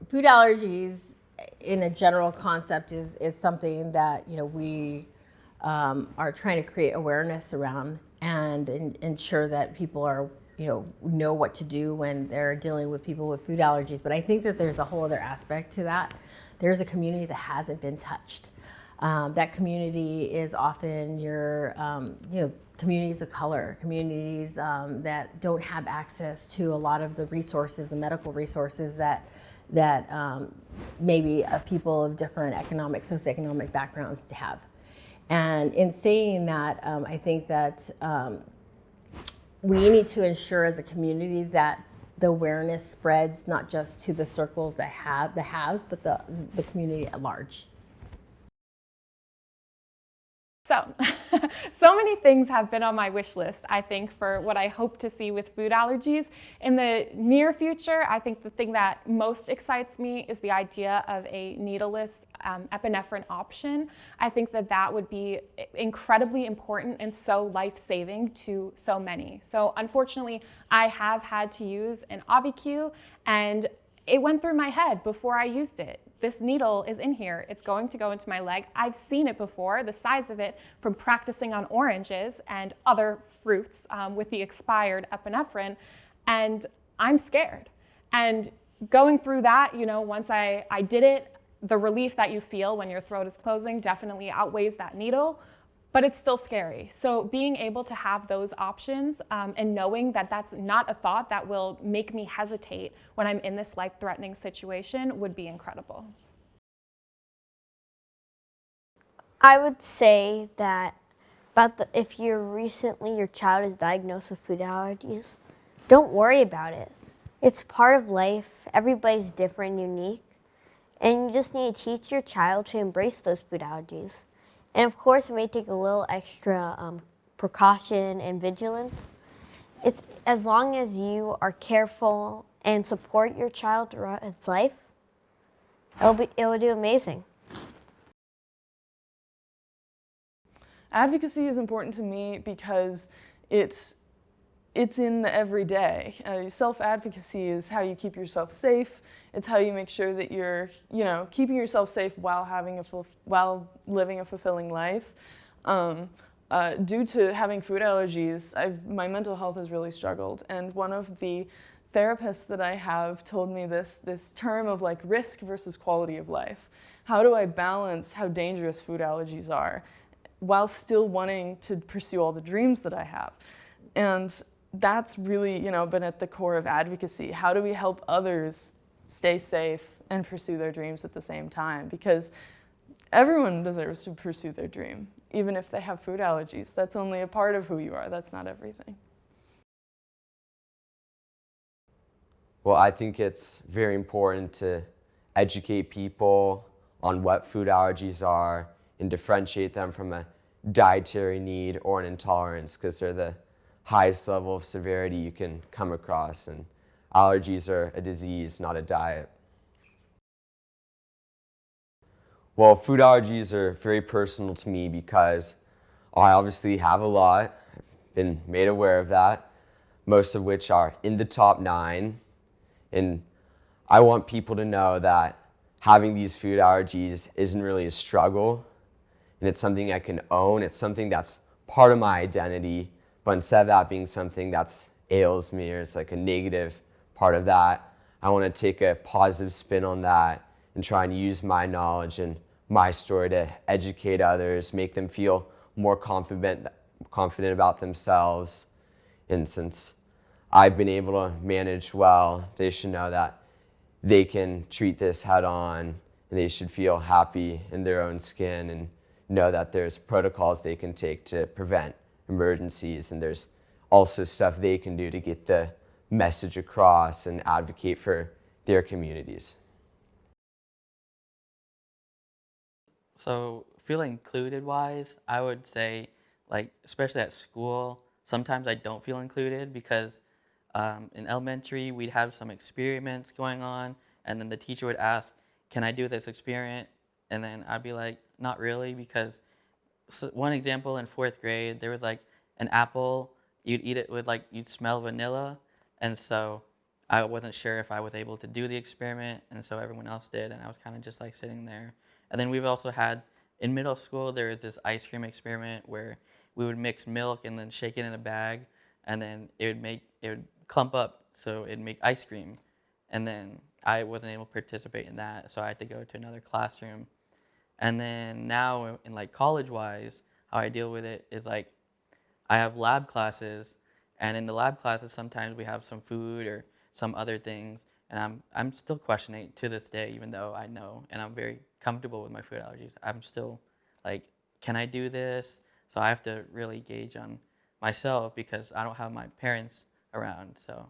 food allergies in a general concept is something that, we are trying to create awareness around and ensure that people are, know what to do when they're dealing with people with food allergies. But I think that there's a whole other aspect to that. There's a community that hasn't been touched. That community is often your, communities of color, communities that don't have access to a lot of the resources, the medical resources that maybe people of different socioeconomic backgrounds to have. And in saying that, I think that we need to ensure as a community that the awareness spreads not just to the circles that have the haves, but the community at large. So, so many things have been on my wish list, I think, for what I hope to see with food allergies. In the near future, I think the thing that most excites me is the idea of a needleless epinephrine option. I think that that would be incredibly important and so life-saving to so many. So unfortunately, I have had to use an Auvi-Q, and it went through my head before I used it. This needle is in here. It's going to go into my leg. I've seen it before, the size of it, from practicing on oranges and other fruits with the expired epinephrine, and I'm scared. And going through that, once I did it, the relief that you feel when your throat is closing definitely outweighs that needle, but it's still scary. So being able to have those options and knowing that that's not a thought that will make me hesitate when I'm in this life-threatening situation would be incredible. I would say that if your child is diagnosed with food allergies, don't worry about it. It's part of life. Everybody's different and unique. And you just need to teach your child to embrace those food allergies. And of course, it may take a little extra precaution and vigilance. It's as long as you are careful and support your child throughout its life, it will do amazing. Advocacy is important to me because it's in the everyday. Self-advocacy is how you keep yourself safe. It's how you make sure that you're, keeping yourself safe while living a fulfilling life. Due to having food allergies, my mental health has really struggled. And one of the therapists that I have told me this term of like risk versus quality of life. How do I balance how dangerous food allergies are while still wanting to pursue all the dreams that I have? And that's really, been at the core of advocacy. How do we help others stay safe and pursue their dreams at the same time? Because everyone deserves to pursue their dream, even if they have food allergies. That's only a part of who you are. That's not everything. Well, I think it's very important to educate people on what food allergies are and differentiate them from a dietary need or an intolerance, because they're the highest level of severity you can come across, and allergies are a disease, not a diet. Well, food allergies are very personal to me because I obviously have a lot. I've been made aware of that, most of which are in the top 9. And I want people to know that having these food allergies isn't really a struggle, and it's something I can own. It's something that's part of my identity, but instead of that being something that ails me or it's like a negative part of that, I want to take a positive spin on that and try and use my knowledge and my story to educate others, make them feel more confident about themselves. And since I've been able to manage well, they should know that they can treat this head on, and they should feel happy in their own skin and know that there's protocols they can take to prevent emergencies, and there's also stuff they can do to get the message across and advocate for their communities. So feeling included wise, I would say, especially at school, sometimes I don't feel included because in elementary we'd have some experiments going on, and then the teacher would ask, can I do this experiment? And then I'd be like, not really, because one example in 4th grade, there was an apple, you'd eat it with you'd smell vanilla, and so I wasn't sure if I was able to do the experiment, and so everyone else did, and I was kind of just like sitting there. And then we've also had in middle school there was this ice cream experiment where we would mix milk and then shake it in a bag, and then it would clump up, so it'd make ice cream. And then I wasn't able to participate in that, so I had to go to another classroom. And then now in like college wise, how I deal with it is like I have lab classes, and in the lab classes sometimes we have some food or some other things, and I'm still questioning to this day, even though I know and I'm very comfortable with my food allergies. I'm still like, can I do this? So I have to really gauge on myself because I don't have my parents around. So